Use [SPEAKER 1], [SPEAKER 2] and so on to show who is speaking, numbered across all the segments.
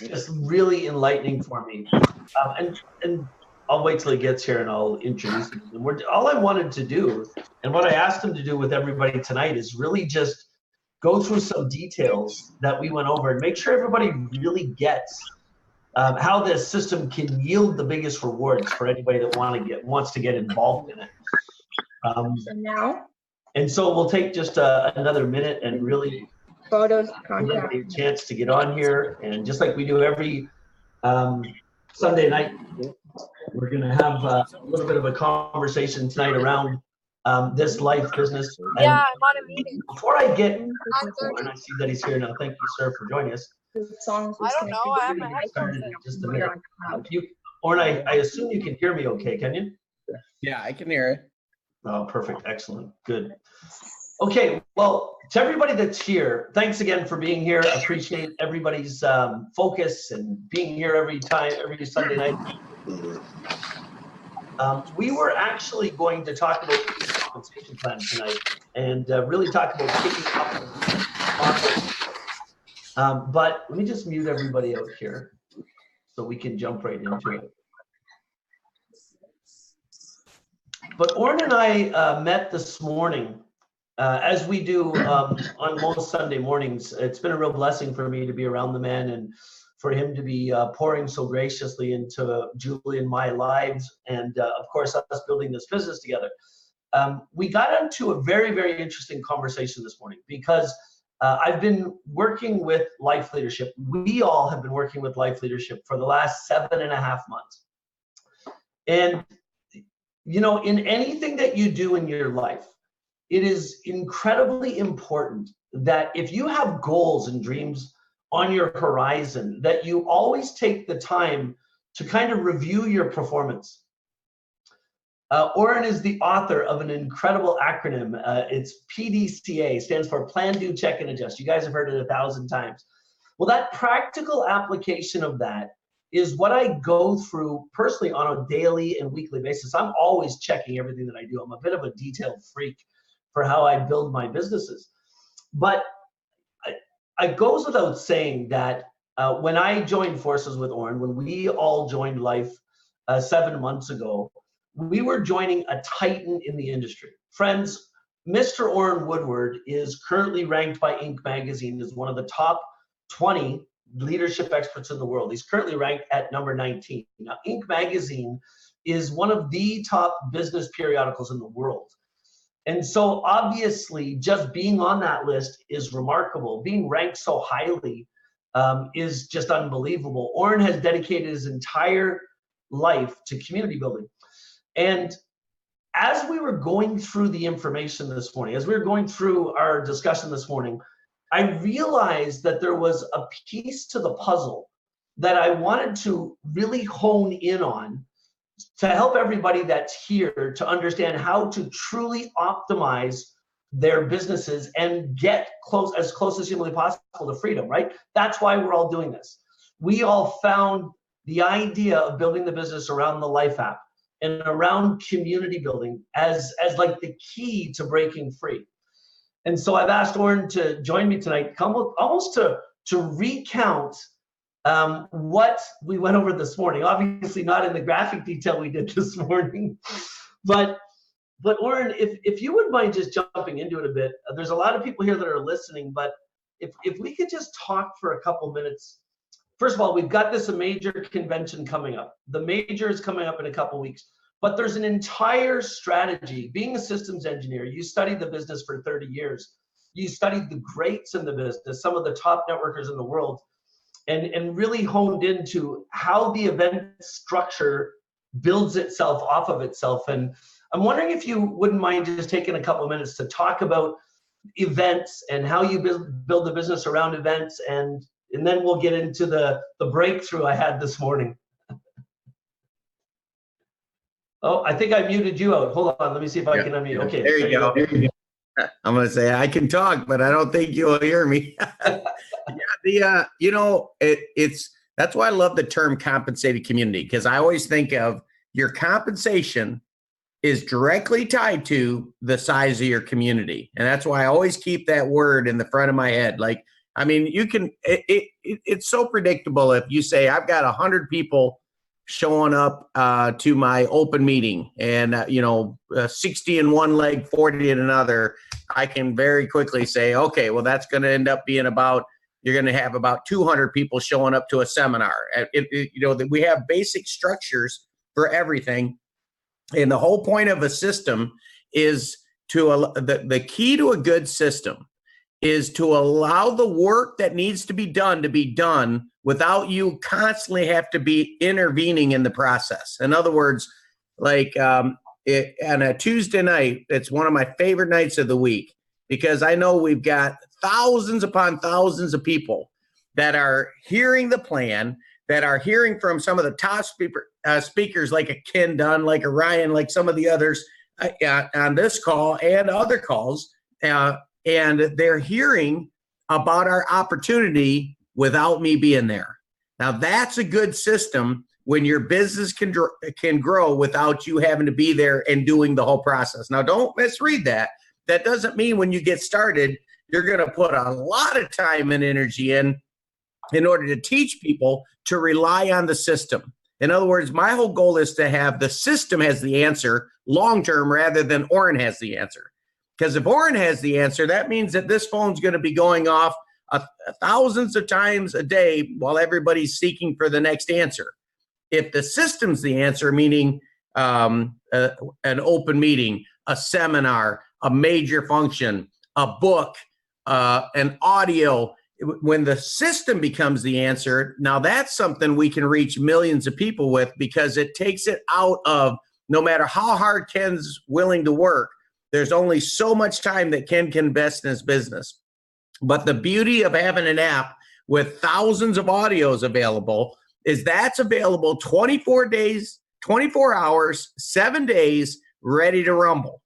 [SPEAKER 1] just really enlightening for me. And I'll wait till he gets here and I'll introduce him. And all I wanted to do, and what I asked him to do with everybody tonight, is really just go through some details that we went over and make sure everybody really gets how this system can yield the biggest rewards for anybody that wants to get involved in it. And so we'll take just another minute and really
[SPEAKER 2] photos,
[SPEAKER 1] give everybody a chance to get on here. And just like we do every Sunday night, we're going to have a little bit of a conversation tonight around this life business.
[SPEAKER 3] Yeah, I'm on a meeting.
[SPEAKER 1] Before I get, and I see that he's here now. Thank you, sir, for joining us.
[SPEAKER 3] I don't know. I have my headphones in.
[SPEAKER 1] Just a minute. Orrin, I assume you can hear me okay, can you?
[SPEAKER 4] Yeah, I can hear it.
[SPEAKER 1] Oh, perfect. Excellent. Good. Okay. Well, to everybody that's here, thanks again for being here. Appreciate everybody's focus and being here every Sunday night. We were actually going to talk about the compensation plan tonight and really talk about kicking up. But let me just mute everybody out here so we can jump right into it. But Orrin and I met this morning, as we do on most Sunday mornings. It's been a real blessing for me to be around the man and for him to be pouring so graciously into Julie and my lives, and of course us building this business together. We got into a very, very interesting conversation this morning because I've been working with Life Leadership. We all have been working with Life Leadership for the last 7.5 months. And you know, in anything that you do in your life, it is incredibly important that if you have goals and dreams on your horizon, that you always take the time to kind of review your performance. Orrin is the author of an incredible acronym. It's PDCA, stands for Plan, Do, Check, and Adjust. You guys have heard it 1,000 times. Well, that practical application of that is what I go through personally on a daily and weekly basis. I'm always checking everything that I do. I'm a bit of a detailed freak for how I build my businesses. But it goes without saying that when I joined forces with Orrin, when we all joined Life 7 months ago, we were joining a titan in the industry. Friends, Mr. Orrin Woodward is currently ranked by Inc. magazine as one of the top 20 leadership experts in the world. He's currently ranked at number 19. Now, Inc. magazine is one of the top business periodicals in the world. And so obviously just being on that list is remarkable. Being ranked so highly is just unbelievable. Orrin has dedicated his entire life to community building. And as we were going through the information this morning, as we were going through our discussion this morning, I realized that there was a piece to the puzzle that I wanted to really hone in on to help everybody that's here to understand how to truly optimize their businesses and get as close as humanly possible to freedom, right? That's why we're all doing this. We all found the idea of building the business around the Life app and around community building as like the key to breaking free. And so I've asked Orrin to join me tonight, almost to recount what we went over this morning. Obviously not in the graphic detail we did this morning, but Orrin, if you wouldn't mind just jumping into it a bit. There's a lot of people here that are listening, but if we could just talk for a couple minutes. First of all, we've got this major convention coming up. The major is coming up in a couple weeks. But there's an entire strategy. Being a systems engineer, you studied the business for 30 years. You studied the greats in the business, some of the top networkers in the world, and really honed into how the event structure builds itself off of itself. And I'm wondering if you wouldn't mind just taking a couple of minutes to talk about events and how you build the business around events, and then we'll get into the breakthrough I had this morning. Oh, I think I muted you out. Hold on, let me see if I can unmute. Okay.
[SPEAKER 4] There you go. I'm going to say I can talk, but I don't think you'll hear me. Yeah, that's why I love the term compensated community, because I always think of your compensation is directly tied to the size of your community. And that's why I always keep that word in the front of my head. Like, I mean, it's so predictable. If you say, I've got 100 people showing up to my open meeting and, 60 in one leg, 40 in another, I can very quickly say, okay, well, that's going to end up being you're going to have about 200 people showing up to a seminar. We have basic structures for everything. And the whole point of a system is the key to a good system is to allow the work that needs to be done without you constantly have to be intervening in the process. In other words, like on a Tuesday night, it's one of my favorite nights of the week because I know we've got thousands upon thousands of people that are hearing the plan, that are hearing from some of the top speakers like a Ken Dunn, like a Ryan, like some of the others on this call and other calls. And they're hearing about our opportunity without me being there. Now, that's a good system when your business can grow without you having to be there and doing the whole process. Now, don't misread that. That doesn't mean when you get started, you're going to put a lot of time and energy in order to teach people to rely on the system. In other words, my whole goal is to have the system has the answer long-term rather than Orrin has the answer. Because if Orrin has the answer, that means that this phone's going to be going off thousands of times a day while everybody's seeking for the next answer. If the system's the answer, meaning an open meeting, a seminar, a major function, a book, an audio, when the system becomes the answer, now that's something we can reach millions of people with because it takes it out of no matter how hard Ken's willing to work, there's only so much time that Ken can invest in his business. But the beauty of having an app with thousands of audios available is that's available 24 days, 24 hours, 7 days, ready to rumble.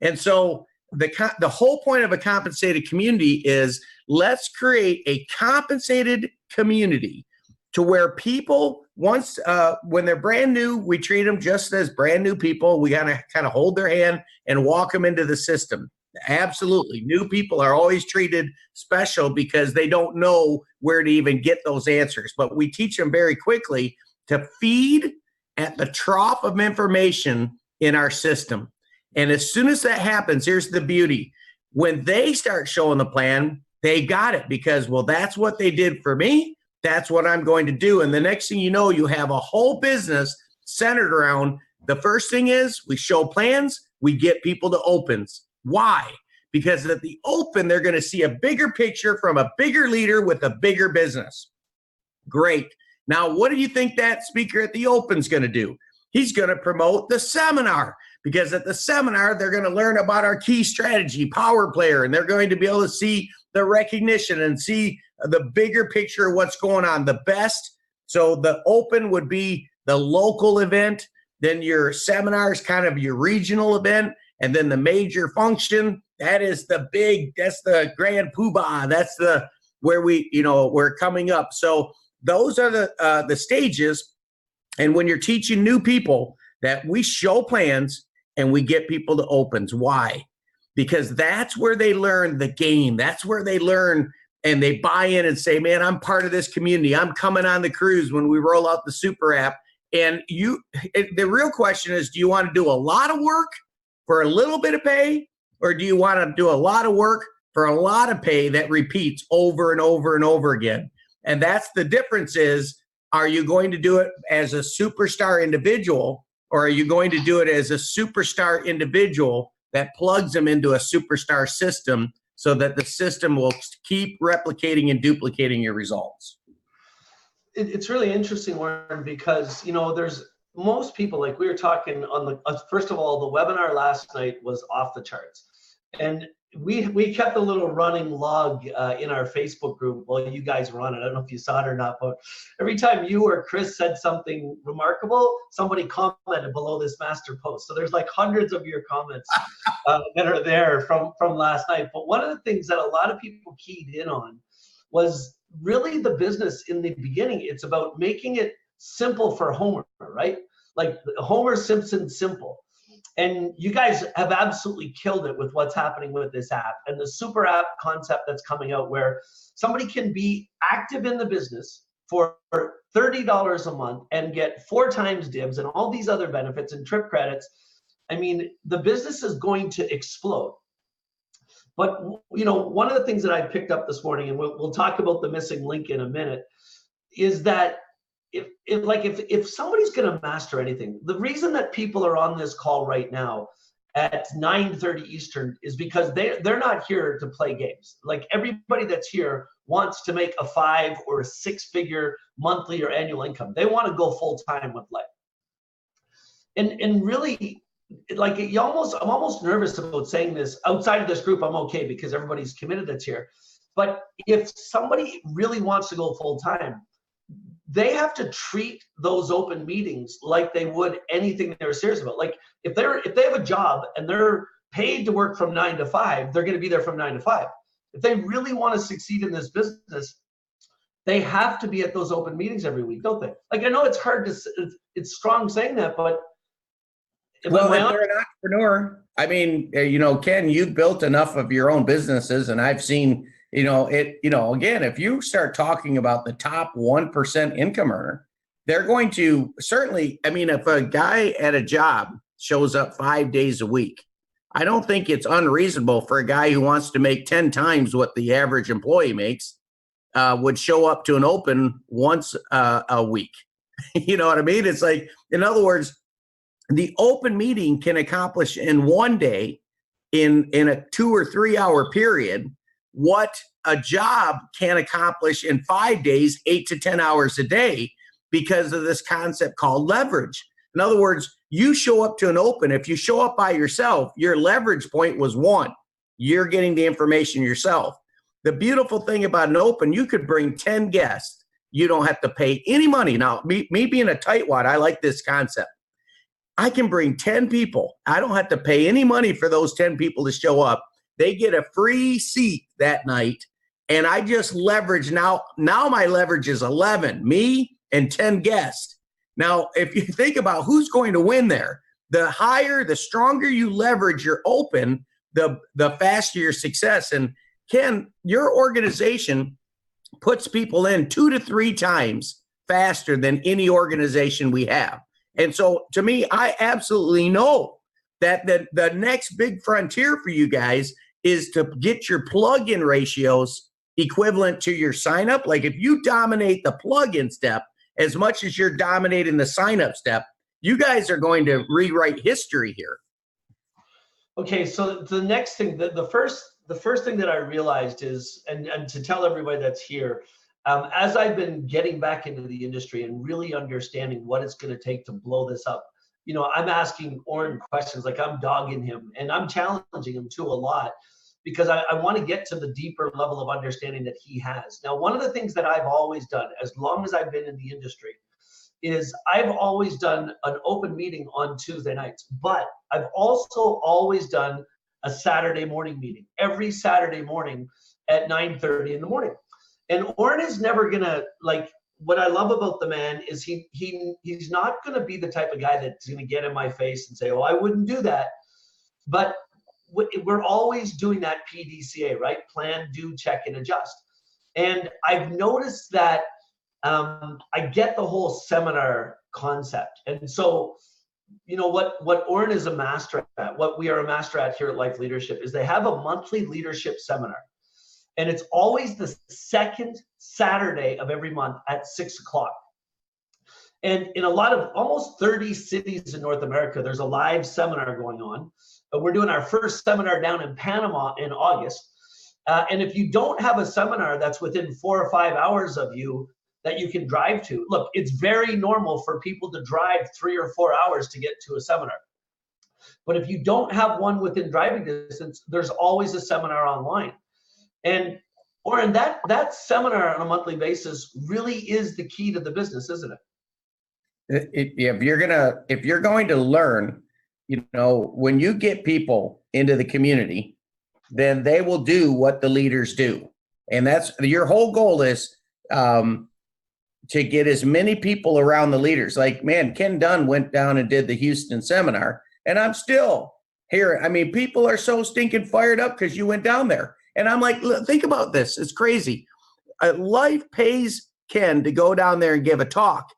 [SPEAKER 4] And so the whole point of a compensated community is let's create a compensated community to where people once when they're brand new, we treat them just as brand new people. We gotta kind of hold their hand and walk them into the system. Absolutely. New people are always treated special because they don't know where to even get those answers. But we teach them very quickly to feed at the trough of information in our system. And as soon as that happens, here's the beauty. When they start showing the plan, they got it because, well, that's what they did for me. That's what I'm going to do. And the next thing you know, you have a whole business centered around the first thing is we show plans, we get people to opens. Why? Because at the open, they're going to see a bigger picture from a bigger leader with a bigger business. Great. Now, what do you think that speaker at the open is going to do? He's going to promote the seminar because at the seminar, they're going to learn about our key strategy, power player, and they're going to be able to see the recognition and see the bigger picture of what's going on, the best. So the open would be the local event. Then your seminar is kind of your regional event. And then the major function, that's the grand poobah. That's where we're coming up. So those are the stages. And when you're teaching new people that we show plans and we get people to opens. Why? Because that's where they learn the game. That's where they learn and they buy in and say, man, I'm part of this community. I'm coming on the cruise when we roll out the super app. And the real question is, do you want to do a lot of work for a little bit of pay? Or do you want to do a lot of work for a lot of pay that repeats over and over and over again? And that's the difference is, are you going to do it as a superstar individual or are you going to do it as a superstar individual that plugs them into a superstar system so that the system will keep replicating and duplicating your results?
[SPEAKER 1] It's really interesting, Warren, because, there's most people, like we were talking on first of all, the webinar last night was off the charts. And we kept a little running log in our Facebook group while you guys were on it. I don't know if you saw it or not, but every time you or Chris said something remarkable, somebody commented below this master post. So there's like hundreds of your comments that are there from last night. But one of the things that a lot of people keyed in on was really the business in the beginning. It's about making it simple for Homer, right? Like Homer Simpson simple. And you guys have absolutely killed it with what's happening with this app and the super app concept that's coming out, where somebody can be active in the business for $30 a month and get 4 times dibs and all these other benefits and trip credits. I mean, the business is going to explode. But, you know, one of the things that I picked up this morning, and we'll talk about the missing link in a minute, is that if somebody's going to master anything, the reason that people are on this call right now at 9:30 Eastern is because they're not here to play games. Like, everybody that's here wants to make a 5 or a 6-figure monthly or annual income. They want to go full time with life. And really, like, I'm almost nervous about saying this outside of this group. I'm okay because everybody's committed that's here. But if somebody really wants to go full time, they have to treat those open meetings like they would anything they're serious about. Like, if they have a job and they're paid to work from 9 to 5, they're going to be there from 9 to 5. If they really want to succeed in this business, they have to be at those open meetings every week, don't they? Like, I know it's hard it's strong saying that, but
[SPEAKER 4] well, if they're an entrepreneur, I mean, you know, Ken, you've built enough of your own businesses, and I've seen, you know, again, if you start talking about the top 1% income earner, they're going to certainly, I mean, if a guy at a job shows up 5 days a week, I don't think it's unreasonable for a guy who wants to make 10 times what the average employee makes would show up to an open once a week. You know what I mean? It's like, in other words, the open meeting can accomplish in one day, in a 2 or 3 hour period, what a job can accomplish in 5 days, 8 to 10 hours a day, because of this concept called leverage. In other words, you show up to an open. If you show up by yourself, your leverage point was 1. You're getting the information yourself. The beautiful thing about an open, you could bring 10 guests. You don't have to pay any money. Now, me being a tightwad, I like this concept. I can bring 10 people. I don't have to pay any money for those 10 people to show up. They get a free seat that night, and I just leverage. Now my leverage is 11, me and 10 guests. Now, if you think about who's going to win there, the higher, the stronger you leverage your open, the faster your success. And Ken, your organization puts people in 2 to 3 times faster than any organization we have. And so, to me, I absolutely know that the next big frontier for you guys is to get your plug-in ratios equivalent to your sign-up. Like, if you dominate the plug-in step as much as you're dominating the sign-up step, you guys are going to rewrite history here. Okay, so the next thing, the first thing that I realized is, and to tell everybody that's here, as I've been getting back into the industry and really understanding what it's going to take to blow this up, you know, I'm asking Orrin questions, like I'm dogging him, and I'm challenging him too a lot, because I want to get to the deeper level of understanding that he has. Now, one of the things that I've always done, as long as I've been in the industry, is I've always done an open meeting on Tuesday nights, but I've also always done a Saturday morning meeting, every Saturday morning at 9:30 in the morning. And Orrin is never gonna, like, what I love about the man is he's not gonna be the type of guy that's gonna get in my face and say, oh, I wouldn't do that. But we're always doing that PDCA, right? Plan, do, check, and adjust. And I've noticed that I get the whole seminar concept. And so, you know, what Orrin is a master at, what we are a master at here at Life Leadership, is they have a monthly leadership seminar. And it's always the second Saturday of every month at 6 o'clock. And in a lot of almost 30 cities in North America, there's a live seminar going on. We're doing our first seminar down in Panama in August. And if you don't have a seminar that's within 4 or 5 hours of you that you can drive to, look, it's very normal for people to drive 3 or 4 hours to get to a seminar. But if you don't have one within driving distance, there's always a seminar online. And Orrin, that seminar on a monthly basis really is the key to the business, isn't it? If you're going to learn, you know, when you get people into the community, then they will do what the leaders do. And that's your whole goal, is to get as many people around the leaders. Like, man, Ken Dunn went down and did the Houston seminar. And I'm still here. I mean, people are so stinking fired up because you went down there. And I'm like, look, think about this. It's crazy. Life pays Ken to go down there and give a talk.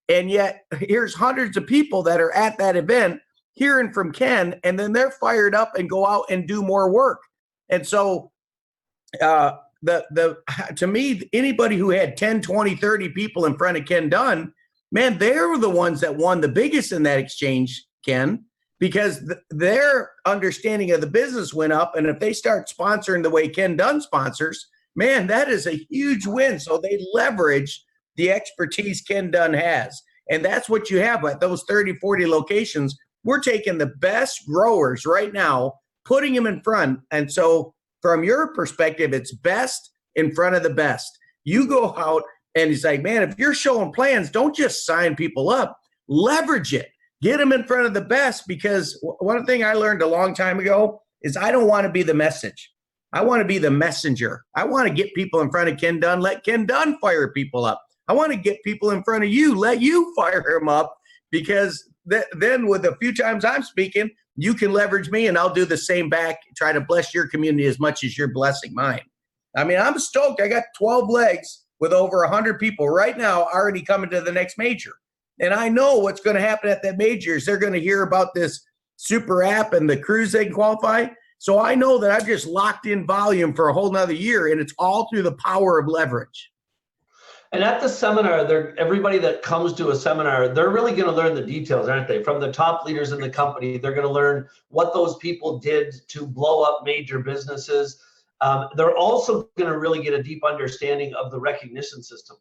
[SPEAKER 4] And yet here's hundreds of people that are at that event hearing from Ken, and then they're fired up and go out and do more work. And so to me, anybody who had 10, 20, 30 people in front of Ken Dunn, man, they were the ones that won the biggest in that exchange, Ken, because their understanding of the business went up. And if they start sponsoring the way Ken Dunn sponsors, man, that is a huge win. So they leverage the expertise Ken Dunn has. And that's what you have at those 30, 40 locations. We're taking the best growers right now, putting them in front. And so from your perspective, it's best in front of the best. You go out and he's like, man, if you're showing plans, don't just sign people up, leverage it, get them in front of the best. Because one thing I learned a long time ago is I don't want to be the message. I want to be the messenger. I want to get people in front of Ken Dunn, let Ken Dunn fire people up. I want to get people in front of you, let you fire them up, because then with a few times I'm speaking, you can leverage me and I'll do the same back, try to bless your community as much as you're blessing mine. I mean, I'm stoked. I got 12 legs with over 100 people right now already coming to the next major. And I know what's going to happen at that major is they're going to hear about this super app and the cruise they can qualify. So I know that I've just locked in volume for a whole nother year, and it's all through the power of leverage.
[SPEAKER 1] And at the seminar, everybody that comes to a seminar, they're really going to learn the details, aren't they? From the top leaders in the company, they're going to learn what those people did to blow up major businesses. They're also going to really get a deep understanding of the recognition system.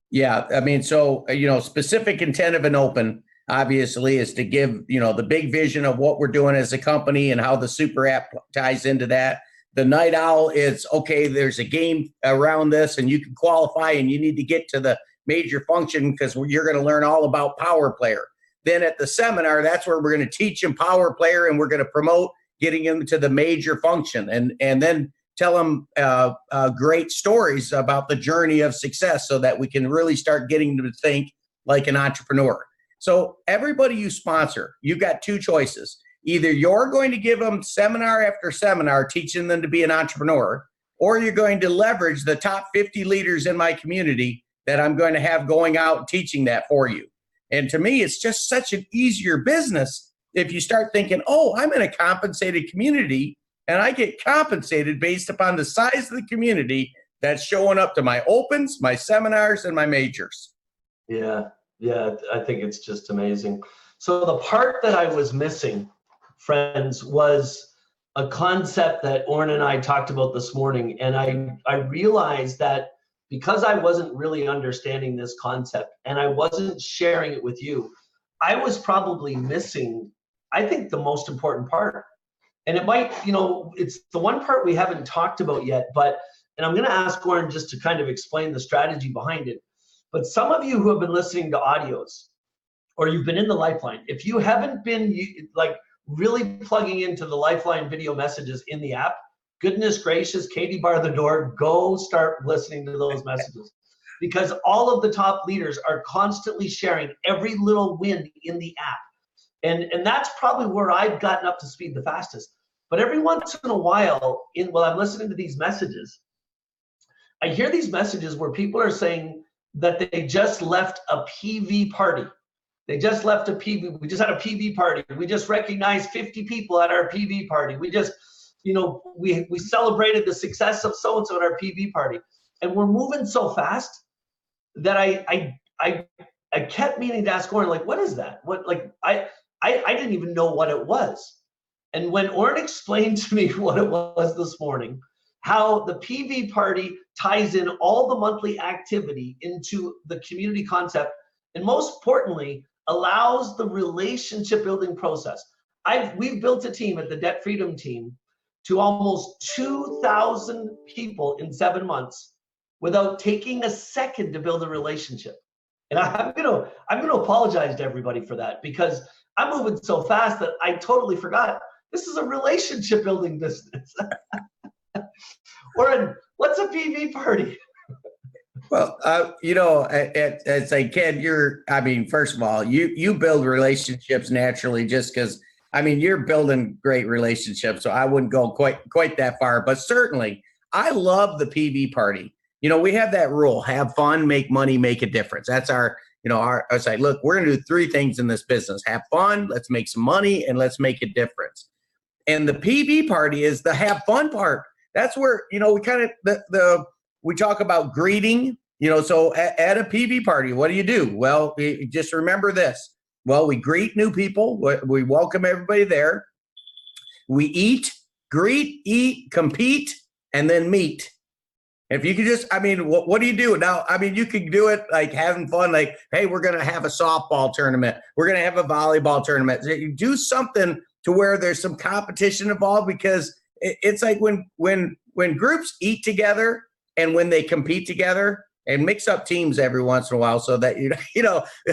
[SPEAKER 4] Yeah, I mean, so, specific intent of an open, obviously, is to give, the big vision of what we're doing as a company and how the super app ties into that. The night owl is, okay, there's a game around this and you can qualify and you need to get to the major function because you're going to learn all about Power Player. Then at the seminar, that's where we're going to teach them Power Player and we're going to promote getting them to the major function and then tell them great stories about the journey of success so that we can really start getting them to think like an entrepreneur. So everybody you sponsor, you've got two choices. Either you're going to give them seminar after seminar, teaching them to be an entrepreneur, or you're going to leverage the top 50 leaders in my community that I'm going to have going out and teaching that for you. And to me, it's just such an easier business if you start thinking, oh, I'm in a compensated community and I get compensated based upon the size of the community that's showing up to my opens, my seminars, and my majors.
[SPEAKER 1] Yeah, I think it's just amazing. So the part that I was missing, friends, was a concept that Orrin and I talked about this morning. And I realized that because I wasn't really understanding this concept and I wasn't sharing it with you, I was probably missing, I think, the most important part. And it might, it's the one part we haven't talked about yet, and I'm going to ask Orrin just to kind of explain the strategy behind it. But some of you who have been listening to audios, or you've been in the Lifeline, if you haven't been really plugging into the Lifeline video messages in the app, goodness gracious, Katie bar the door, go start listening to those messages. Because all of the top leaders are constantly sharing every little win in the app. And that's probably where I've gotten up to speed the fastest. But every once in a while, while I'm listening to these messages, I hear these messages where people are saying that they just left a PV party. They just left a PV. We just had a PV party. We just recognized 50 people at our PV party. We just, we celebrated the success of so-and-so at our PV party. And we're moving so fast that I kept meaning to ask Orrin, what is that? I didn't even know what it was. And when Orrin explained to me what it was this morning, how the PV party ties in all the monthly activity into the community concept, and most importantly, allows the relationship building process. We've built a team at the Debt Freedom Team to almost 2,000 people in 7 months without taking a second to build a relationship. And I'm gonna apologize to everybody for that, because I'm moving so fast that I totally forgot this is a relationship building business. Orrin, what's a PV party?
[SPEAKER 4] Well, it's like, Ken, first of all, you build relationships naturally just because I mean, you're building great relationships, so I wouldn't go quite that far. But certainly, I love the PV party. You know, we have that rule: have fun, make money, make a difference. That's our, I was like, look, we're going to do three things in this business: have fun, let's make some money, and let's make a difference. And the PV party is the have fun part. That's where, we kind of we talk about greeting. So at a PV party, what do? Well, just remember this. Well, we greet new people. We welcome everybody there. We eat, greet, eat, compete, and then meet. If you could just, what do you do now? You could do it like having fun, like, hey, we're going to have a softball tournament. We're going to have a volleyball tournament. You do something to where there's some competition involved, because it's like when groups eat together and when they compete together, and mix up teams every once in a while so that,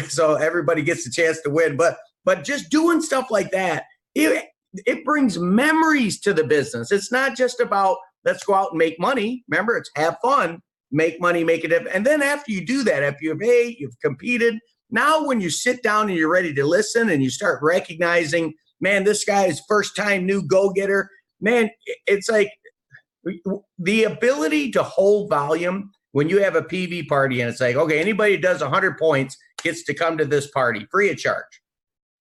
[SPEAKER 4] so everybody gets a chance to win. But just doing stuff like that, it brings memories to the business. It's not just about, let's go out and make money. Remember, it's have fun, make money, make it. And then after you do that, after you've competed, now when you sit down and you're ready to listen and you start recognizing, man, this guy is first time new go-getter, man, it's like the ability to hold volume. When you have a PV party and it's like, okay, anybody who does 100 points gets to come to this party free of charge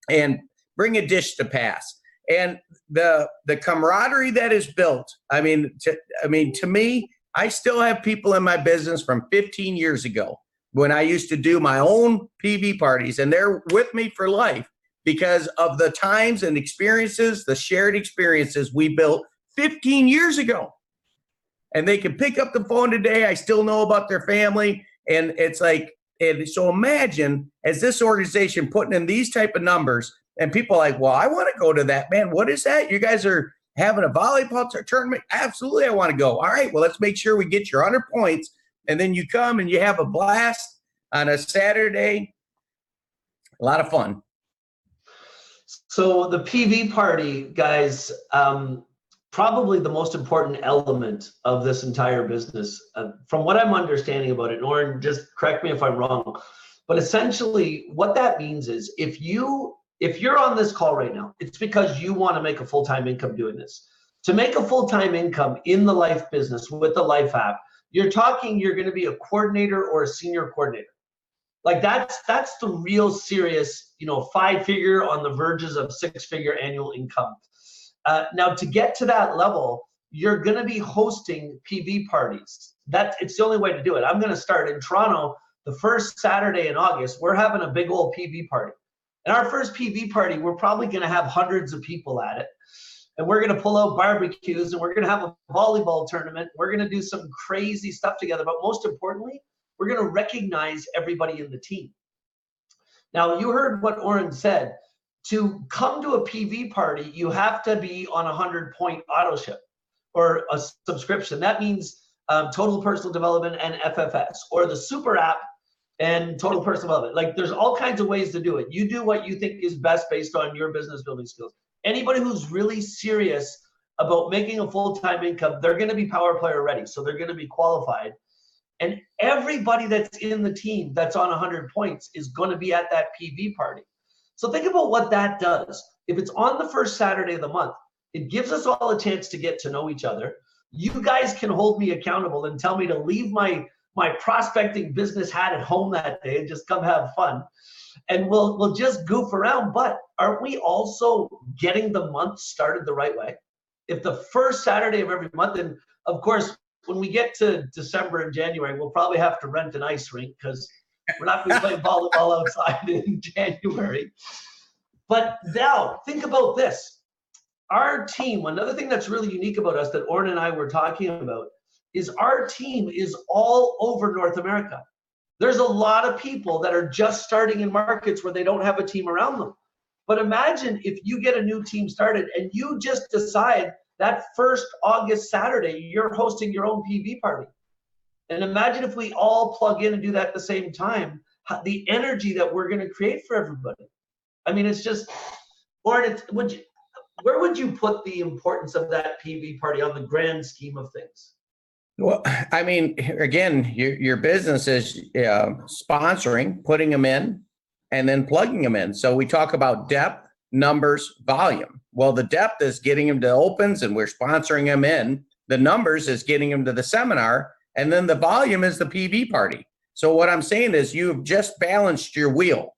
[SPEAKER 4] and bring a dish to pass. And the camaraderie that is built, to me, I still have people in my business from 15 years ago when I used to do my own PV parties, and they're with me for life because of the times and experiences, the shared experiences we built 15 years ago. And they can pick up the phone today. I still know about their family. And it's like, and so imagine as this organization putting in these type of numbers and people are like, well, I want to go to that, man. What is that? You guys are having a volleyball tournament? Absolutely. I want to go. All right, well, let's make sure we get your 100 points. And then you come and you have a blast on a Saturday. A lot of fun.
[SPEAKER 1] So the PV party, guys, probably the most important element of this entire business, from what I'm understanding about it. And Orrin, just correct me if I'm wrong, but essentially what that means is if you're on this call right now, it's because you want to make a full-time income doing this. To make a full-time income in the life business with the Life app, you're going to be a coordinator or a senior coordinator. Like that's the real serious, 5-figure on the verges of 6-figure annual income. Now, to get to that level, you're going to be hosting PV parties. It's the only way to do it. I'm going to start in Toronto the first Saturday in August. We're having a big old PV party. And our first PV party, we're probably going to have hundreds of people at it. And we're going to pull out barbecues, and we're going to have a volleyball tournament. We're going to do some crazy stuff together. But most importantly, we're going to recognize everybody in the team. Now, you heard what Orrin said. To come to a PV party, you have to be on a 100-point auto ship or a subscription. That means Total Personal Development and FFS, or the Super App and Total Personal Development. Like, there's all kinds of ways to do it. You do what you think is best based on your business building skills. Anybody who's really serious about making a full-time income, they're going to be Power Player ready, so they're going to be qualified. And everybody that's in the team that's on 100 points is going to be at that PV party. So think about what that does. If it's on the first Saturday of the month, it gives us all a chance to get to know each other. You guys can hold me accountable and tell me to leave my prospecting business hat at home that day and just come have fun. And we'll just goof around. But aren't we also getting the month started the right way? If the first Saturday of every month, and of course, when we get to December and January, we'll probably have to rent an ice rink because we're not going to play volleyball outside in January. But now, think about this. Our team, another thing that's really unique about us that Orrin and I were talking about, is our team is all over North America. There's a lot of people that are just starting in markets where they don't have a team around them. But imagine if you get a new team started and you just decide that first August Saturday, you're hosting your own PV party. And imagine if we all plug in and do that at the same time, the energy that we're going to create for everybody. It's just, Orrin, where would you put the importance of that PV party on the grand scheme of things?
[SPEAKER 4] Well, again, your business is sponsoring, putting them in, and then plugging them in. So we talk about depth, numbers, volume. Well, the depth is getting them to opens and we're sponsoring them in. The numbers is getting them to the seminar. And then the volume is the PV party. So what I'm saying is you've just balanced your wheel.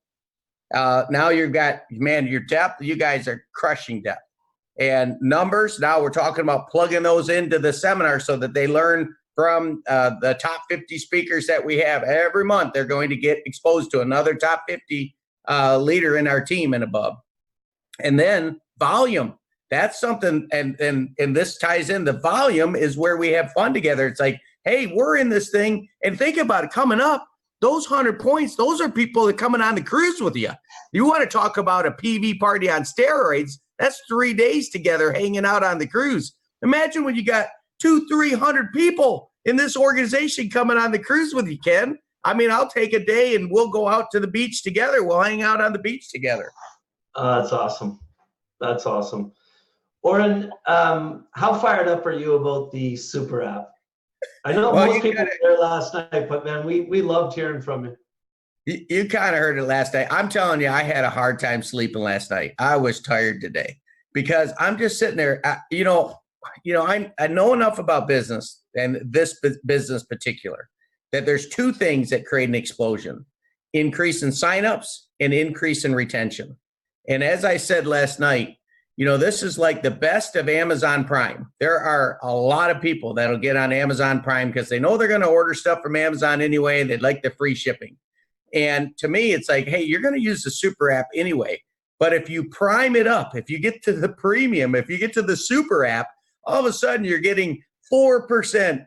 [SPEAKER 4] Now you've got, man, your depth, you guys are crushing depth. And numbers, now we're talking about plugging those into the seminar so that they learn from the top 50 speakers that we have every month. They're going to get exposed to another top 50 leader in our team and above. And then volume, that's something, and this ties in, the volume is where we have fun together. It's like, hey, we're in this thing, and think about it, coming up, those 100 points, those are people that are coming on the cruise with you. You want to talk about a PV party on steroids, that's 3 days together hanging out on the cruise. Imagine when you got 200-300 people in this organization coming on the cruise with you, Ken. I mean, I'll take a day and we'll go out to the beach together. We'll hang out on the beach together.
[SPEAKER 1] That's awesome. That's awesome. Orrin, how fired up are you about the super app? I know most people were there last night, but man, we loved hearing from you.
[SPEAKER 4] You kind of heard it last night. I'm telling you, I had a hard time sleeping last night. I was tired today because I'm just sitting there. I know enough about business and this business particular that there's two things that create an explosion: increase in signups and increase in retention. And as I said last night, this is like the best of Amazon Prime. There are a lot of people that'll get on Amazon Prime because they know they're going to order stuff from Amazon anyway, and they'd like the free shipping. And to me, it's like, hey, you're going to use the super app anyway. But if you prime it up, if you get to the premium, if you get to the super app, all of a sudden you're getting 4%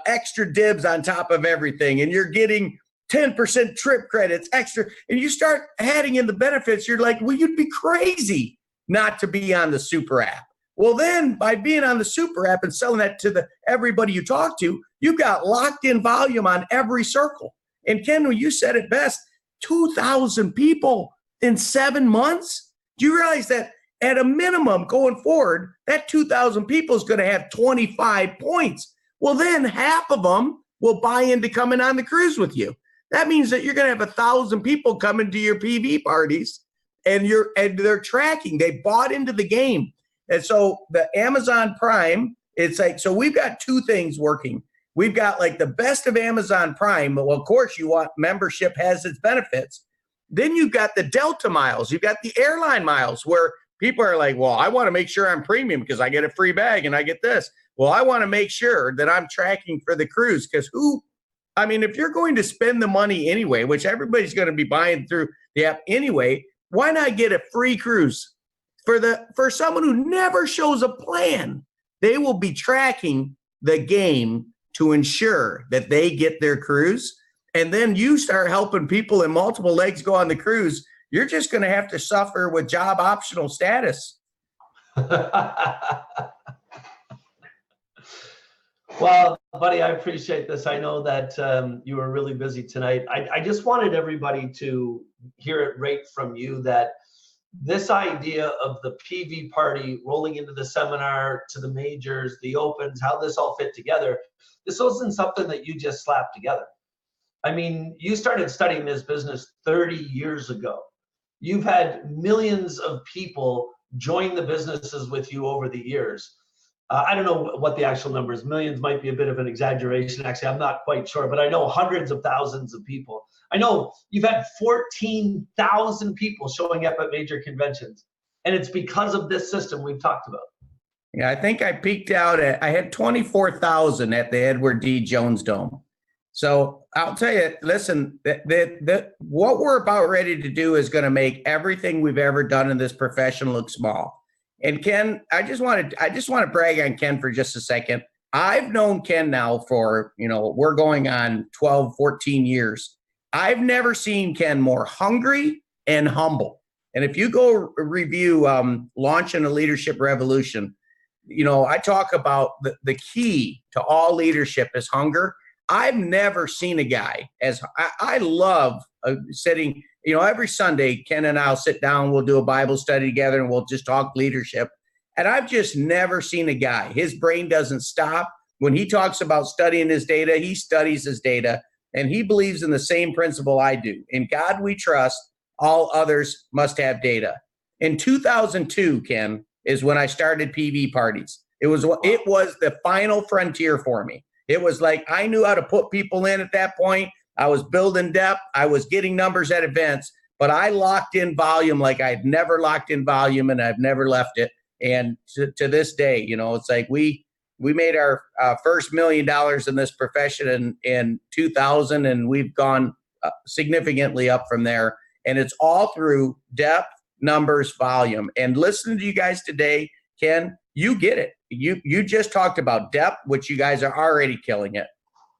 [SPEAKER 4] extra dibs on top of everything. And you're getting 10% trip credits extra. And you start adding in the benefits. You're like, well, you'd be crazy not to be on the super app. Well, then by being on the super app and selling that to everybody you talk to, you've got locked in volume on every circle. And Ken, when you said it best, 2,000 people in 7 months. Do you realize that at a minimum going forward, that 2,000 people is going to have 25 points? Well, then half of them will buy into coming on the cruise with you. That means that you're going to have 1,000 people coming to your PV parties, and they're tracking. They bought into the game. And so the Amazon Prime, it's like, so we've got two things working. We've got like the best of Amazon Prime. Well, of course, you want membership has its benefits. Then you've got the Delta miles. You've got the airline miles where people are like, well, I want to make sure I'm premium because I get a free bag and I get this. Well, I want to make sure that I'm tracking for the cruise because if you're going to spend the money anyway, which everybody's going to be buying through the app anyway, why not get a free cruise? For someone who never shows a plan, they will be tracking the game to ensure that they get their cruise. And then you start helping people in multiple legs go on the cruise. You're just going to have to suffer with job optional status.
[SPEAKER 1] Well, buddy, I appreciate this. I know that you were really busy tonight. I just wanted everybody to hear it right from you that this idea of the PV party rolling into the seminar to the majors, the opens, how this all fit together, this wasn't something that you just slapped together. I mean, you started studying this business 30 years ago. You've had millions of people join the businesses with you over the years. I don't know what the actual number is. Millions might be a bit of an exaggeration. Actually, I'm not quite sure, but I know hundreds of thousands of people. I know you've had 14,000 people showing up at major conventions, and it's because of this system we've talked about.
[SPEAKER 4] Yeah, I think I peaked out I had 24,000 at the Edward D. Jones Dome. So I'll tell you, listen, what we're about ready to do is going to make everything we've ever done in this profession look small. And Ken, I just want to brag on Ken for just a second. I've known Ken now for, we're going on 12, 14 years. I've never seen Ken more hungry and humble. And if you go review Launching a Leadership Revolution, I talk about the key to all leadership is hunger. I've never seen a guy I love sitting, every Sunday, Ken and I'll sit down, we'll do a Bible study together and we'll just talk leadership. And I've just never seen a guy, his brain doesn't stop. When he talks about studying his data, he studies his data and he believes in the same principle I do. In God we trust, all others must have data. in 2002, Ken, is when I started PV parties. It was the final frontier for me. It was like I knew how to put people in at that point. I was building depth. I was getting numbers at events, but I locked in volume like I'd never locked in volume, and I've never left it. And to this day, you know, it's like we made our first $1 million in this profession in 2000, and we've gone significantly up from there. And it's all through depth, numbers, volume. And listening to you guys today, Ken, you get it. You just talked about depth, which you guys are already killing it.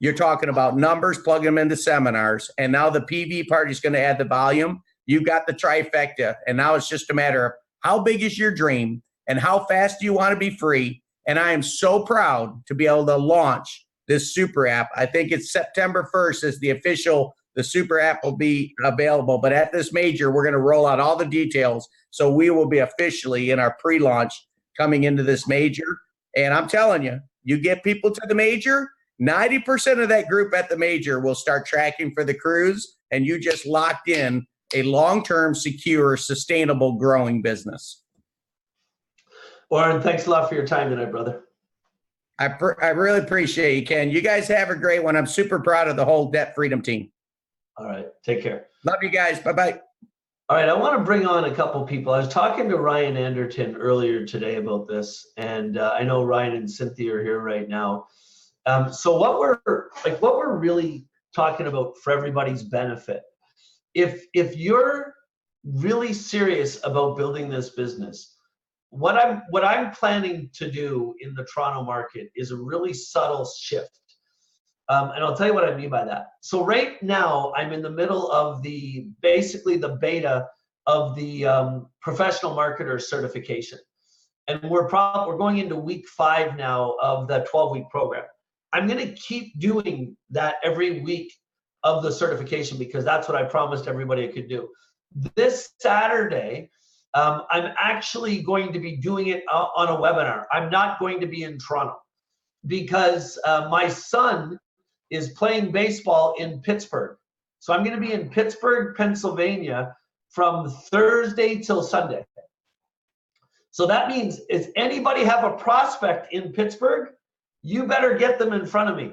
[SPEAKER 4] You're talking about numbers, plugging them into seminars, and now the PV party is going to add the volume. You've got the trifecta, and now it's just a matter of how big is your dream and how fast do you want to be free. And I am so proud to be able to launch this super app. I think it's September 1st is the super app will be available. But at this major, we're going to roll out all the details. So we will be officially in our pre-launch coming into this major. And I'm telling you, you get people to the major, 90% of that group at the major will start tracking for the cruise, and you just locked in a long-term, secure, sustainable, growing business.
[SPEAKER 1] Orrin, thanks a lot for your time tonight, brother.
[SPEAKER 4] I really appreciate you, Ken. You guys have a great one. I'm super proud of the whole Debt Freedom team.
[SPEAKER 1] All right, take care.
[SPEAKER 4] Love you guys. Bye-bye.
[SPEAKER 1] All right, I want to bring on a couple people. I was talking to Ryan Anderton earlier today about this, and I know Ryan and Cynthia are here right now. So what we're really talking about for everybody's benefit, if you're really serious about building this business, what I'm planning to do in the Toronto market is a really subtle shift. And I'll tell you what I mean by that. So right now, I'm in the middle of basically the beta of the professional marketer certification. And we're going into week 5 now of the 12-week program. I'm going to keep doing that every week of the certification because that's what I promised everybody I could do. This Saturday, I'm actually going to be doing it on a webinar. I'm not going to be in Toronto because my son is playing baseball in Pittsburgh. So I'm going to be in Pittsburgh, Pennsylvania from Thursday till Sunday. So that means if anybody have a prospect in Pittsburgh, you better get them in front of me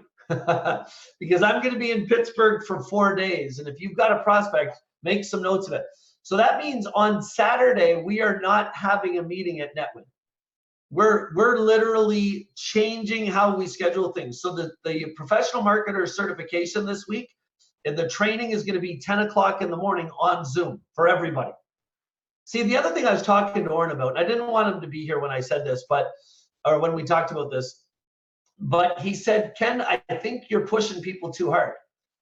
[SPEAKER 1] because I'm going to be in Pittsburgh for 4 days. And if you've got a prospect, make some notes of it. So that means on Saturday, we are not having a meeting at Netwin. We're literally changing how we schedule things. So the professional marketer certification this week, and the training is going to be 10 o'clock in the morning on Zoom for everybody. See, the other thing I was talking to Orrin about, and I didn't want him to be here when I said this, or when we talked about this, but he said, Ken, I think you're pushing people too hard.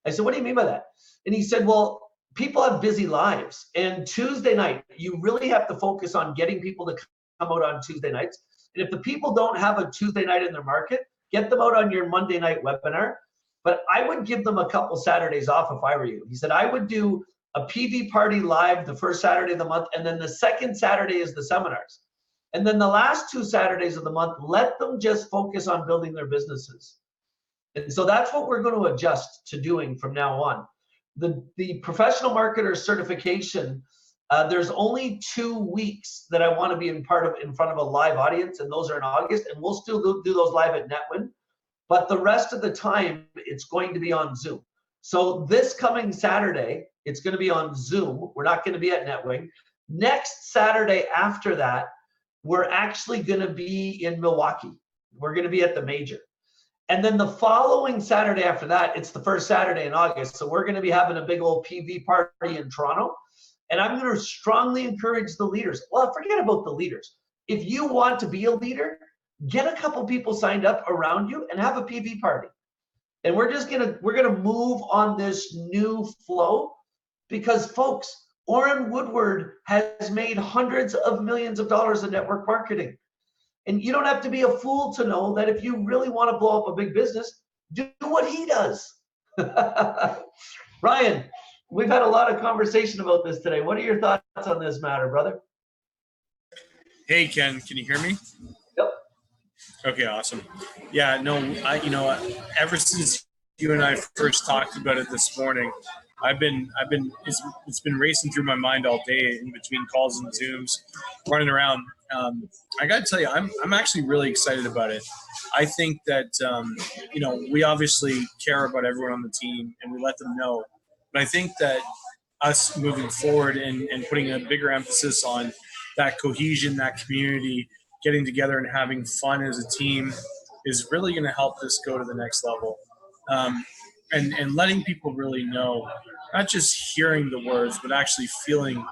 [SPEAKER 1] I said, what do you mean by that? And he said, well, people have busy lives. And Tuesday night, you really have to focus on getting people to come out on Tuesday nights. And if the people don't have a Tuesday night in their market, get them out on your Monday night webinar. But I would give them a couple Saturdays off if I were you. He said, I would do a PV party live the first Saturday of the month, and then the second Saturday is the seminars. And then the last 2 Saturdays of the month, let them just focus on building their businesses. And so that's what we're going to adjust to doing from now on. The professional marketer certification, there's only 2 weeks that I want to be in front of a live audience, and those are in August, and we'll still do those live at Netwin. But the rest of the time, it's going to be on Zoom. So this coming Saturday, it's going to be on Zoom. We're not going to be at Netwing. Next Saturday after that, we're actually going to be in Milwaukee. We're going to be at the major. And then the following Saturday after that, it's the first Saturday in August. So we're going to be having a big old PV party in Toronto. And I'm going to strongly encourage the leaders. Well, forget about the leaders. If you want to be a leader, get a couple people signed up around you and have a PV party. And we're gonna move on this new flow because, folks, Orrin Woodward has made hundreds of millions of dollars in network marketing. And you don't have to be a fool to know that if you really want to blow up a big business, do what he does. Ryan, we've had a lot of conversation about this today. What are your thoughts on this matter, brother?
[SPEAKER 2] Hey, Ken, can you hear me?
[SPEAKER 1] Yep.
[SPEAKER 2] Okay, awesome. Yeah, no, ever since you and I first talked about it this morning, it's been racing through my mind all day in between calls and Zooms, running around. I got to tell you, I'm actually really excited about it. I think that we obviously care about everyone on the team and we let them know, but I think that us moving forward and putting a bigger emphasis on that cohesion, that community, getting together and having fun as a team is really going to help this go to the next level. And letting people really know, not just hearing the words, but actually feeling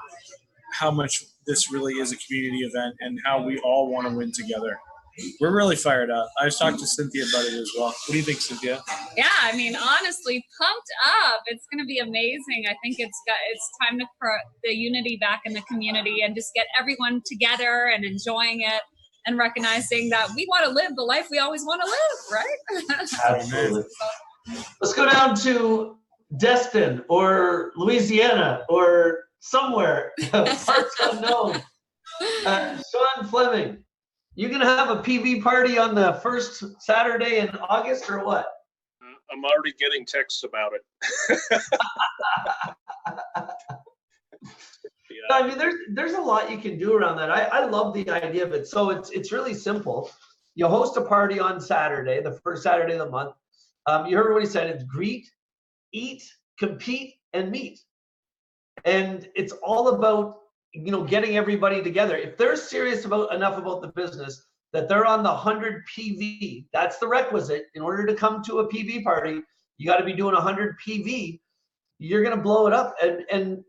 [SPEAKER 2] how much this really is a community event and how we all want to win together. We're really fired up. I was talking to Cynthia about it as well. What do you think, Cynthia?
[SPEAKER 5] Yeah, I mean, honestly, pumped up. It's going to be amazing. I think it's time to put the unity back in the community and just get everyone together and enjoying it and recognizing that we want to live the life we always want to live, right?
[SPEAKER 1] Absolutely. Let's go down to Destin or Louisiana or somewhere, parts unknown. Sean Fleming, you gonna have a PV party on the first Saturday in August or what?
[SPEAKER 6] I'm already getting texts about it. Yeah.
[SPEAKER 1] I mean, there's a lot you can do around that. I love the idea of it. So it's really simple. You host a party on Saturday, the first Saturday of the month. You heard what he said. It's greet, eat, compete, and meet. And it's all about, getting everybody together. If they're serious enough about the business that they're on the 100 PV, that's the requisite. In order to come to a PV party, you got to be doing 100 PV. You're going to blow it up. And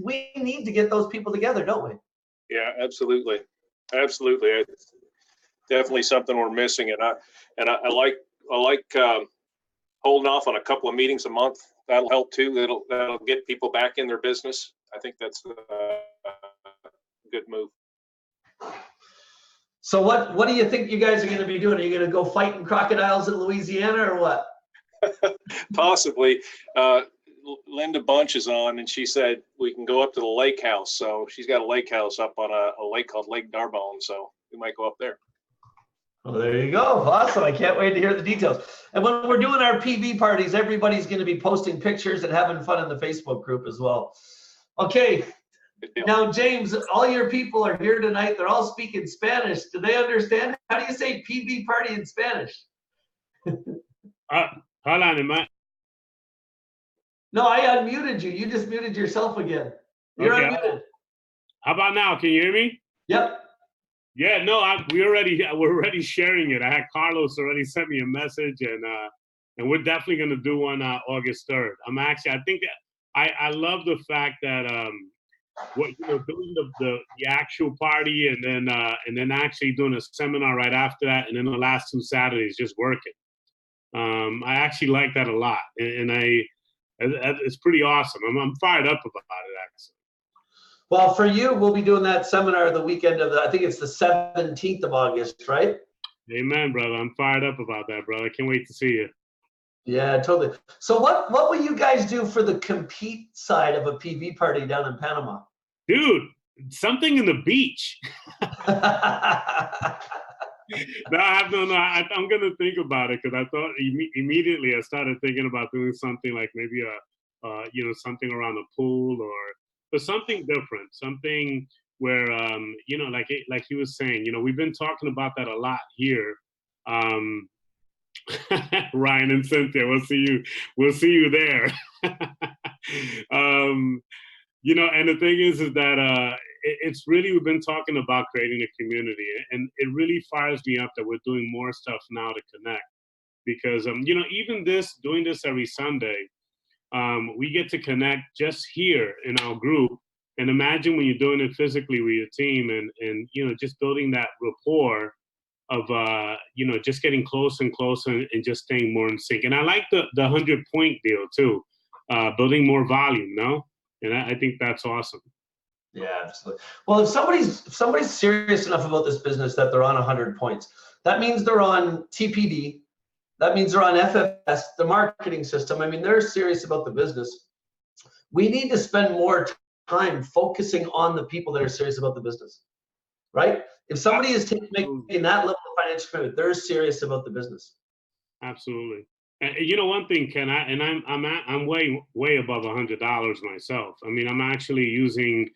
[SPEAKER 1] we need to get those people together, don't we?
[SPEAKER 6] Yeah, absolutely. Absolutely. It's definitely something we're missing. And I like holding off on a couple of meetings a month. That'll help too. That'll get people back in their business. I think that's a good move.
[SPEAKER 1] So what do you think you guys are going to be doing? Are you going to go fighting crocodiles in Louisiana or what?
[SPEAKER 6] Possibly. Linda Bunch is on, and she said we can go up to the lake house. So she's got a lake house up on a lake called Lake Narbonne. So we might go up there.
[SPEAKER 1] Well, there you go. Awesome. I can't wait to hear the details. And when we're doing our PV parties, everybody's going to be posting pictures and having fun in the Facebook group as well. Okay. Now, James, all your people are here tonight. They're all speaking Spanish. Do they understand? How do you say PV party in Spanish?
[SPEAKER 7] Hold on, man.
[SPEAKER 1] No, I unmuted you. You just muted yourself again. You're unmuted.
[SPEAKER 7] How about now? Can you hear me?
[SPEAKER 1] Yep.
[SPEAKER 7] Yeah, no, we're already sharing it. I had Carlos already sent me a message, and we're definitely gonna do one August 3rd. I think I love the fact that doing the actual party and then actually doing a seminar right after that, and then the last 2 Saturdays just working. I actually like that a lot, and it's pretty awesome. I'm fired up about it actually.
[SPEAKER 1] Well, for you, we'll be doing that seminar the weekend of I think it's the 17th of August, right?
[SPEAKER 7] Amen, brother. I'm fired up about that, brother. I can't wait to see you.
[SPEAKER 1] Yeah, totally. So what will you guys do for the compete side of a PV party down in Panama?
[SPEAKER 7] Dude, something in the beach. No, I'm going to think about it because I thought immediately I started thinking about doing something like maybe something around a pool or something different, something where, like he was saying, we've been talking about that a lot here. Ryan and Cynthia, we'll see you there. And the thing is that it's really, we've been talking about creating a community, and it really fires me up that we're doing more stuff now to connect, because even doing this every Sunday, we get to connect just here in our group. And imagine when you're doing it physically with your team and just building that rapport of just getting closer and closer and just staying more in sync. And I like the 100-point deal too, building more volume, no? And I think that's awesome.
[SPEAKER 1] Yeah, absolutely. Well, if somebody's serious enough about this business that they're on 100 points, that means they're on TPD. That means they're on FFS, the marketing system. I mean, they're serious about the business. We need to spend more time focusing on the people that are serious about the business, right? If somebody is making that level of financial commitment, they're serious about the business.
[SPEAKER 7] Absolutely. And you know one thing, Ken, I'm way above $100 myself. I mean, I'm actually using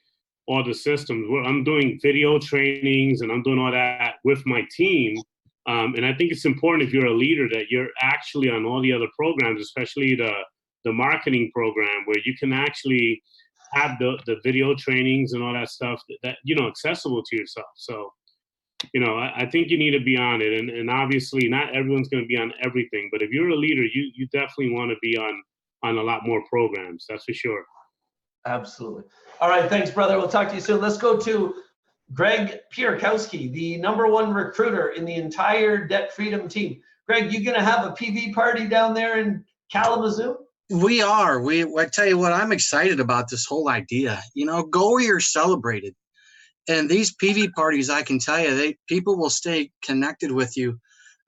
[SPEAKER 7] all the systems. I'm doing video trainings and I'm doing all that with my team. And I think it's important if you're a leader that you're actually on all the other programs, especially the marketing program, where you can actually have the video trainings and all that stuff that accessible to yourself. So, I think you need to be on it. And obviously not everyone's going to be on everything, but if you're a leader, you definitely want to be on a lot more programs. That's for sure.
[SPEAKER 1] Absolutely. All right. Thanks, brother. We'll talk to you soon. Let's go to Greg Pierkowski, the #1 recruiter in the entire Debt Freedom team. Greg, you going to have a PV party down there in Kalamazoo?
[SPEAKER 8] We are. I tell you what, I'm excited about this whole idea. Go where you're celebrated. And these PV parties, I can tell you, people will stay connected with you.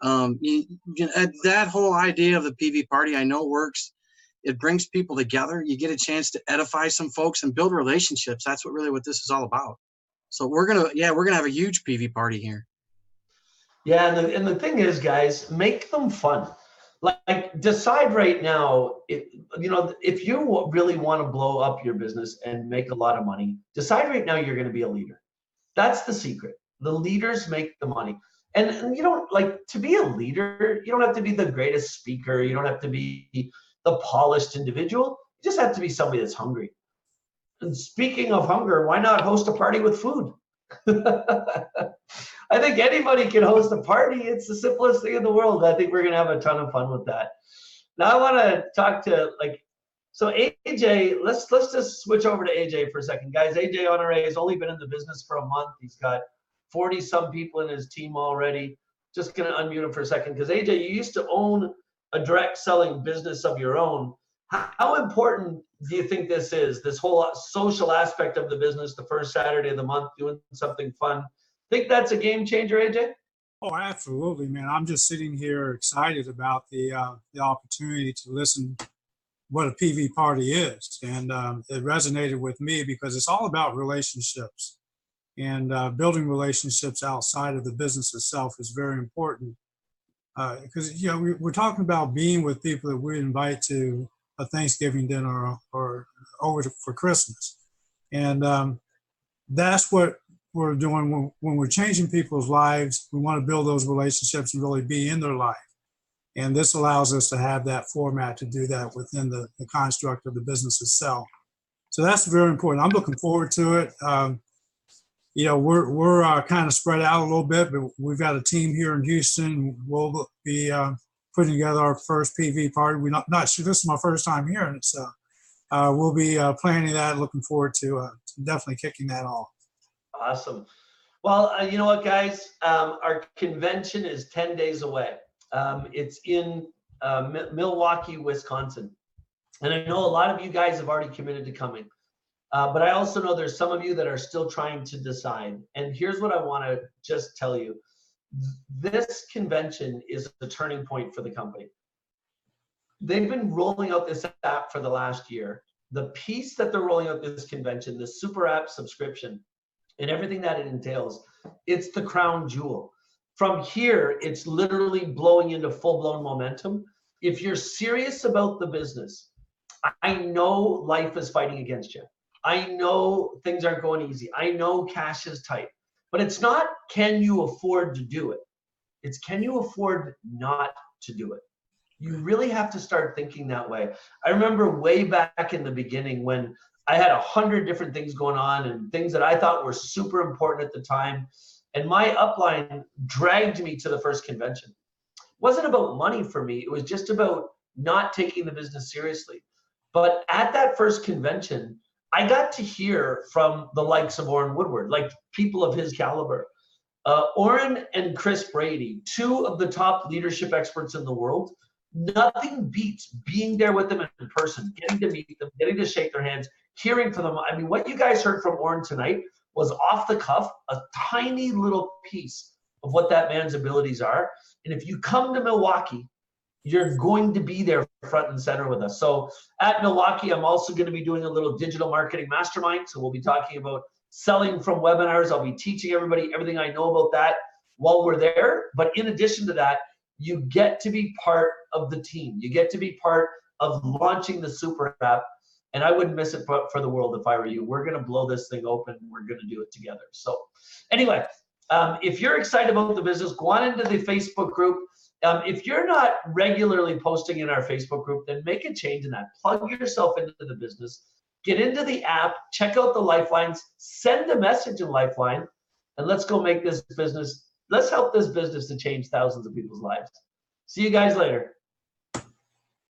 [SPEAKER 8] That whole idea of the PV party, I know works. It brings people together. You get a chance to edify some folks and build relationships. That's what this is all about. So we're gonna have a huge PV party here.
[SPEAKER 1] Yeah, and the thing is, guys, make them fun. Like, decide right now, if you really want to blow up your business and make a lot of money, decide right now you're going to be a leader. That's the secret. The leaders make the money. And you don't, to be a leader, you don't have to be the greatest speaker. You don't have to be the polished individual. You just have to be somebody that's hungry. And speaking of hunger, why not host a party with food? I think anybody can host a party. It's the simplest thing in the world. I think we're going to have a ton of fun with that. Now I want to talk to so AJ, let's just switch over to AJ for a second. Guys, AJ Honore has only been in the business for a month. He's got 40 some people in his team already. Just going to unmute him for a second because AJ, you used to own a direct selling business of your own. How important do you think this is, this whole social aspect of the business, the first Saturday of the month, doing something fun? Think that's a game changer, AJ?
[SPEAKER 9] Oh, absolutely, man. I'm just sitting here excited about the opportunity to listen what a PV party is. And it resonated with me because it's all about relationships. And building relationships outside of the business itself is very important. Because, we're talking about being with people that we invite to a Thanksgiving dinner or over for Christmas. And that's what we're doing when we're changing people's lives. We want to build those relationships and really be in their life. And this allows us to have that format to do that within the construct of the business itself. So that's very important. I'm looking forward to it. We're kind of spread out a little bit, but we've got a team here in Houston. We'll be putting together our first PV party. We're not sure, this is my first time here, and so we'll be planning that. Looking forward to definitely kicking that off.
[SPEAKER 1] Awesome. Well, you know what, guys? Our convention is 10 days away. It's in Milwaukee, Wisconsin. And I know a lot of you guys have already committed to coming. But I also know there's some of you that are still trying to decide. And here's what I want to just tell you. This convention is a turning point for the company. They've been rolling out this app for the last year. The piece that they're rolling out this convention, the super app subscription, and everything that it entails, it's the crown jewel. From here, it's literally blowing into full-blown momentum. If you're serious about the business, I know life is fighting against you. I know things aren't going easy. I know cash is tight. But it's not, can you afford to do it? It's, can you afford not to do it? You really have to start thinking that way. I remember way back in the beginning when I had 100 different things going on and things that I thought were super important at the time. And my upline dragged me to the first convention. It wasn't about money for me. It was just about not taking the business seriously. But at that first convention, I got to hear from the likes of Orrin Woodward, like people of his caliber. Orrin and Chris Brady, two of the top leadership experts in the world. Nothing beats being there with them in person, getting to meet them, getting to shake their hands, hearing from them. I mean, what you guys heard from Orrin tonight was off the cuff, a tiny little piece of what that man's abilities are. And if you come to Milwaukee, you're going to be there front and center with us. So at Milwaukee, I'm also going to be doing a little digital marketing mastermind. So we'll be talking about selling from webinars. I'll be teaching everybody everything I know about that while we're there. But in addition to that, you get to be part of the team. You get to be part of launching the super app. And I wouldn't miss it for the world if I were you. We're going to blow this thing open. We're going to do it together. So anyway, if you're excited about the business, go on into the Facebook group. If you're not regularly posting in our Facebook group, then make a change in that. Plug yourself into the business. Get into the app. Check out the Lifelines. Send a message in Lifeline. And let's go make this business. Let's help this business to change thousands of people's lives. See you guys later.